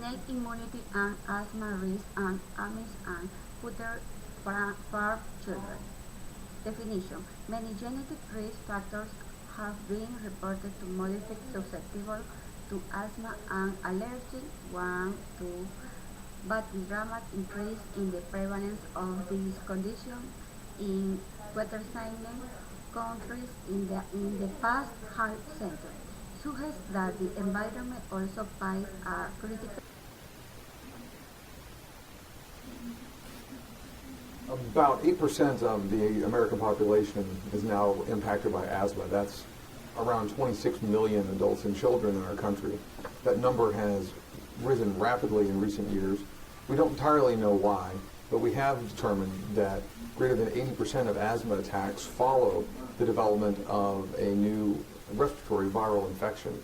Innate immunity and asthma risk and Amish and Hutterite farm children. Definition. Many genetic risk factors have been reported to modified susceptible to asthma and allergy. 1, 2, but the dramatic increase in the prevalence of this condition in weather-signing countries in the past half century suggests that the environment also plays a critical. About 8% of the American population is now impacted by asthma. That's around 26 million adults and children in our country. That number has risen rapidly in recent years. We don't entirely know why, but we have determined that greater than 80% of asthma attacks follow the development of a new respiratory viral infection.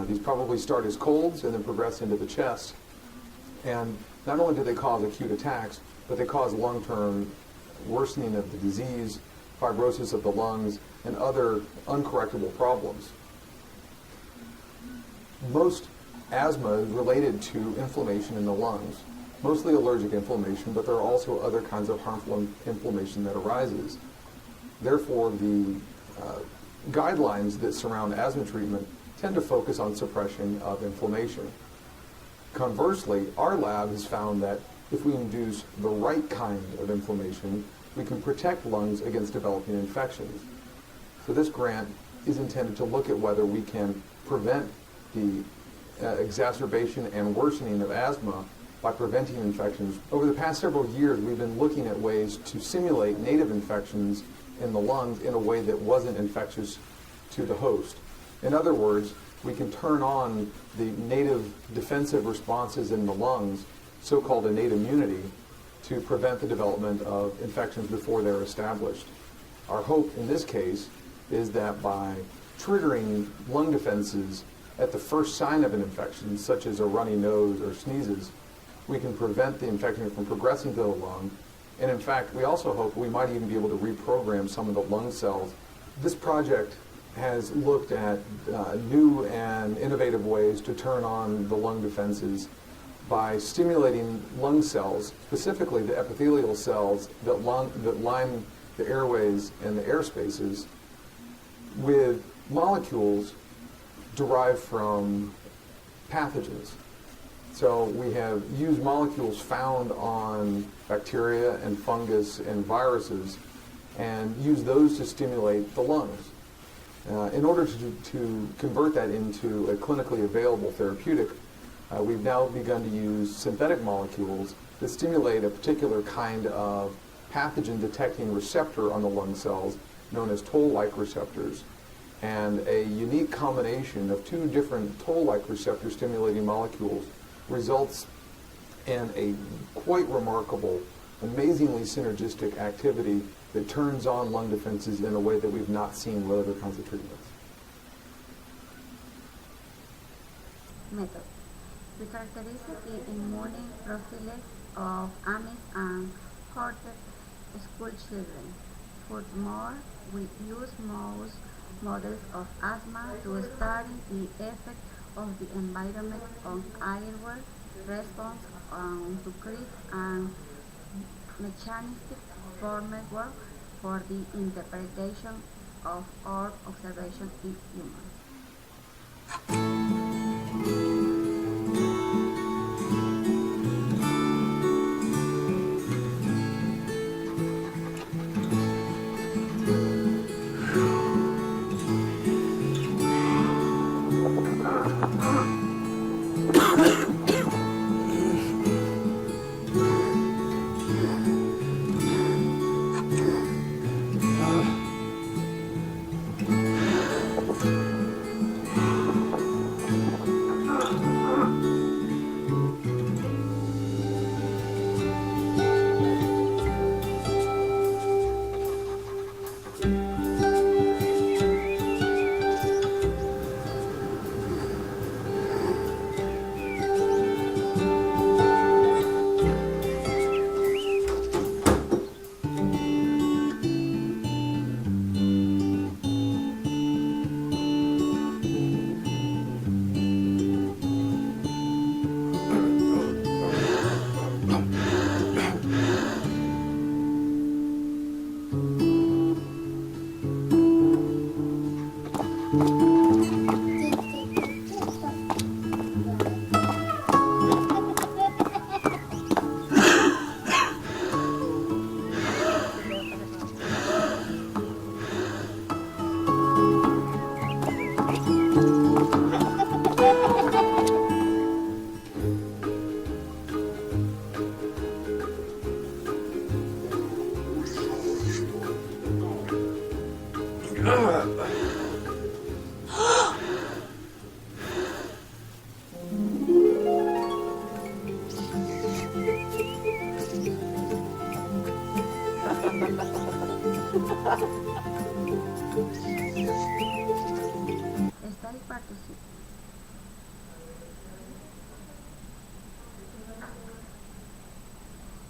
These probably start as colds and then progress into the chest. And not only do they cause acute attacks, but they cause long-term worsening of the disease, fibrosis of the lungs, and other uncorrectable problems. Most asthma is related to inflammation in the lungs, mostly allergic inflammation, but there are also other kinds of harmful inflammation that arises. Therefore, the guidelines that surround asthma treatment tend to focus on suppression of inflammation. Conversely, our lab has found that if we induce the right kind of inflammation, we can protect lungs against developing infections. So this grant is intended to look at whether we can prevent the exacerbation and worsening of asthma by preventing infections. Over the past several years, we've been looking at ways to simulate native infections in the lungs in a way that wasn't infectious to the host. In other words, we can turn on the native defensive responses in the lungs, so-called innate immunity, to prevent the development of infections before they're established. Our hope in this case is that by triggering lung defenses at the first sign of an infection, such as a runny nose or sneezes, we can prevent the infection from progressing to the lung. And in fact, we also hope we might even be able to reprogram some of the lung cells. This project has looked at new and innovative ways to turn on the lung defenses by stimulating lung cells, specifically the epithelial cells that line the airways and the air spaces, with molecules derived from pathogens. So we have used molecules found on bacteria and fungus and viruses and used those to stimulate the lungs. In order to convert that into a clinically available therapeutic, we've now begun to use synthetic molecules that stimulate a particular kind of pathogen-detecting receptor on the lung cells known as toll-like receptors. And a unique combination of two different toll-like receptor stimulating molecules results in a quite remarkable, amazingly synergistic activity that turns on lung defenses in a way that we've not seen with other kinds of treatments. Method. The characteristic immune profiles of Amish and Hutterite school children. Furthermore, we use mouse models of asthma to study the effect of the environment on airway response to creep and mechanistic framework for the interpretation of our observation in humans. Study participants.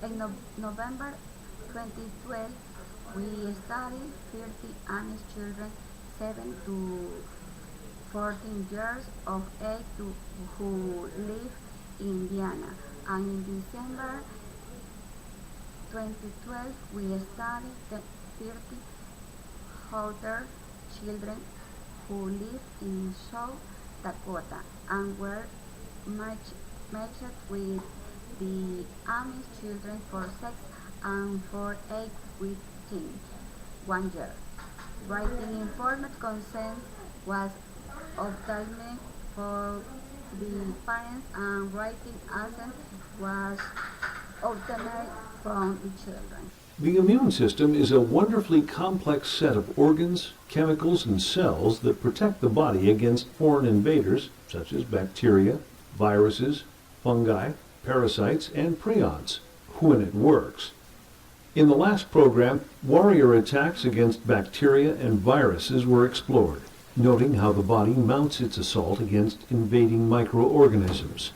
In November 2012, we studied 30 Amish children 7 to 14 years of age who live in Indiana. And in December 2012, we studied 30 Hutterite children who live in South Dakota and were matched with the Amish children for 6 and for 8 within 1 year. Writing informed consent was obtained for the parents and writing assent was obtained from the children. The immune system is a wonderfully complex set of organs, chemicals, and cells that protect the body against foreign invaders such as bacteria, viruses, fungi, parasites, and prions, when it works. In the last program, warrior attacks against bacteria and viruses were explored, noting how the body mounts its assault against invading microorganisms.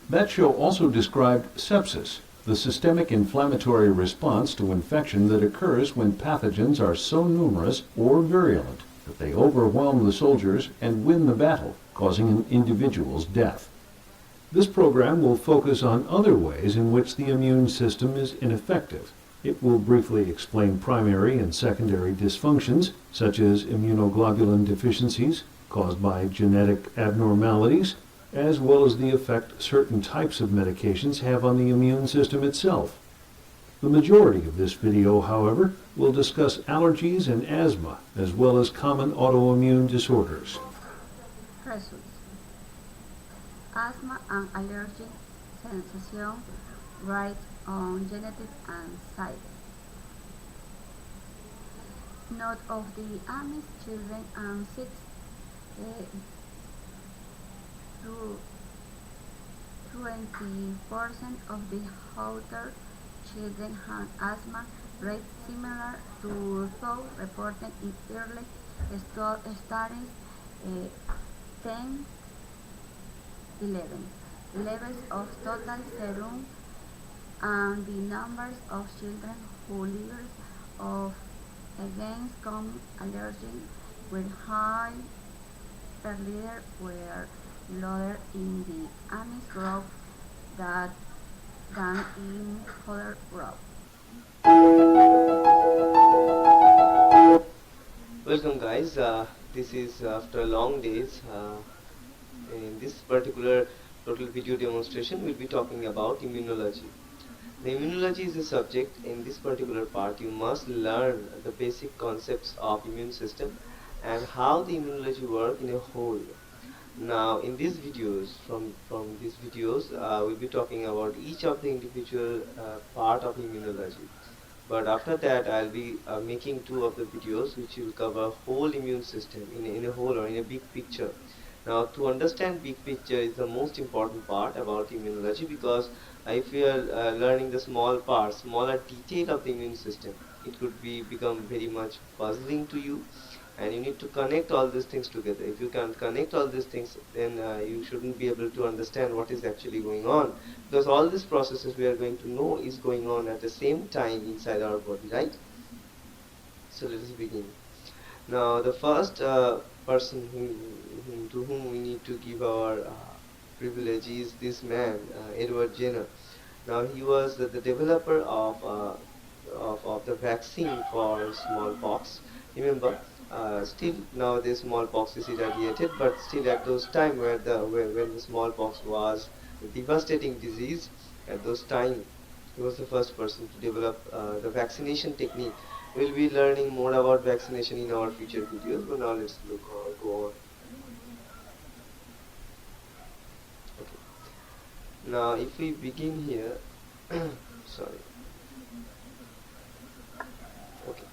That show also described sepsis, the systemic inflammatory response to infection that occurs when pathogens are so numerous or virulent that they overwhelm the soldiers and win the battle, causing an individual's death. This program will focus on other ways in which the immune system is ineffective. It will briefly explain primary and secondary dysfunctions, such as immunoglobulin deficiencies caused by genetic abnormalities, as well as the effect certain types of medications have on the immune system itself. The majority of this video, however, will discuss allergies and asthma, as well as common autoimmune disorders. Results. Asthma and allergic sensation right on genetic and side. Note of the Amish children and 6 to 20% of the Hutterite children had asthma rates similar to those reported in early studies 10, 11. Levels of total serum and the numbers of children who lived of against common allergens were high per liter were lower in the Amish group than in other groups. Welcome guys, this is after long days. In this particular total video demonstration we'll be talking about immunology. The immunology is a subject. In this particular part you must learn the basic concepts of immune system and how the immunology work in a whole. Now in these videos, from these videos we'll be talking about each of the individual part of immunology. But after that I'll be making 2 of the videos which will cover whole immune system in a whole or in a big picture. Now to understand big picture is the most important part about immunology, because if we are learning the small parts, smaller detail of the immune system, it could become very much puzzling to you, and you need to connect all these things together. If you can connect all these things, then you shouldn't be able to understand what is actually going on, because all these processes we are going to know is going on at the same time inside our body, right? So let us begin. Now the first person to whom we need to give our privilege is this man, Edward Jenner. Now he was the developer of the vaccine for smallpox. Remember, still nowadays smallpox is eradicated, but still at those time when the smallpox was a devastating disease, at those time he was the first person to develop the vaccination technique. We'll be learning more about vaccination in our future videos, but now let's go on. Now, if we begin here, sorry. Okay.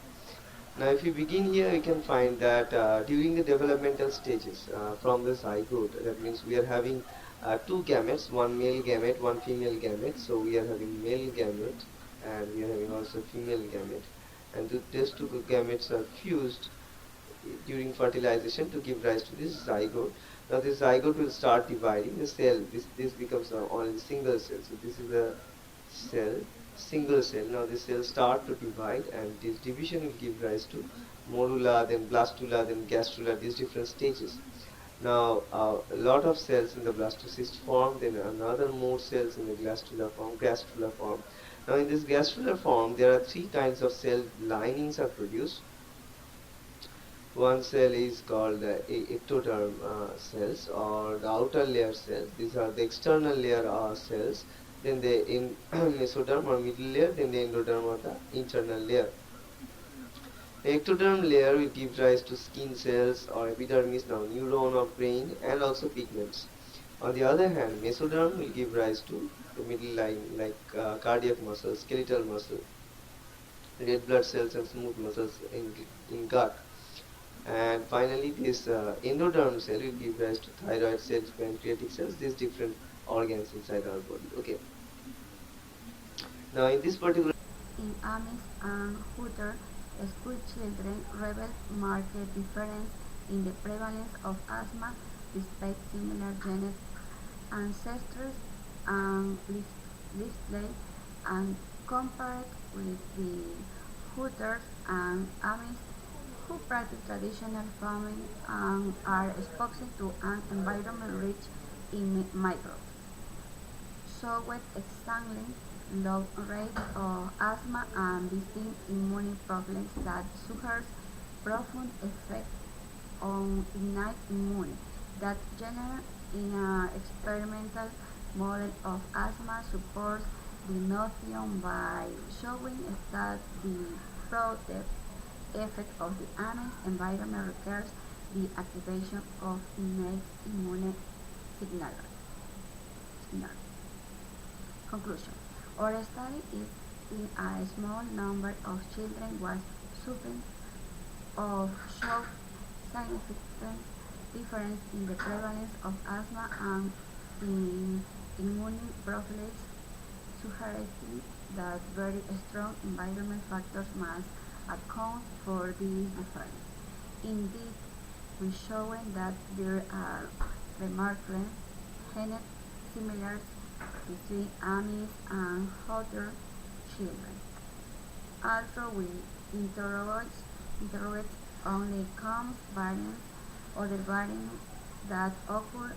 Now, if we begin here, we can find that during the developmental stages from the zygote, that means we are having two gametes, one male gamete, one female gamete. So we are having male gamete and we are having also female gamete. And these two gametes are fused during fertilization to give rise to this zygote. Now this zygote will start dividing the cell. This becomes only single cell. So this is a cell, single cell. Now this cell start to divide, and this division will give rise to morula, then blastula, then gastrula, these different stages. Now a lot of cells in the blastocyst form, then another more cells in the gastrula form. Now in this gastrular form, there are three kinds of cell linings are produced. One cell is called ectoderm cells, or the outer layer cells. These are the external layer cells. Then the mesoderm or middle layer, then the endoderm or the internal layer. The ectoderm layer will give rise to skin cells or epidermis, now neuron or brain, and also pigments. On the other hand, mesoderm will give rise to the middle line like cardiac muscle, skeletal muscle, red blood cells and smooth muscles in gut. And finally, this endoderm cell will give rise to thyroid cells, pancreatic cells, these different organs inside our body. Okay. Now, in this particular In Amish and Hutterite, school children revealed marked difference in the prevalence of asthma despite similar genetic ancestors and listed and compared with the Hutters and Amish who practice traditional farming and are exposed to an environment rich in microbes. So with exactly low rate of asthma and distinct immune problems that suggest profound effect on innate immunity that general in an experimental model of asthma supports the notion by showing that the protective effect of the Amish environment requires the activation of innate immune signal. Conclusion. Our study is in a small number of children was suffering of showed significant difference in the prevalence of asthma and in immune profiles, suggesting that very strong environment factors must account for this difference. Indeed, we showing that there are remarkable genetic similarities between Amish and other children. Also, we interrogate only common variants or the variants that occur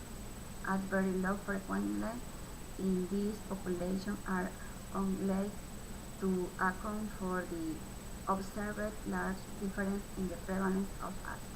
at very low frequency in this population are unlikely to account for the observed large difference in the prevalence of asthma.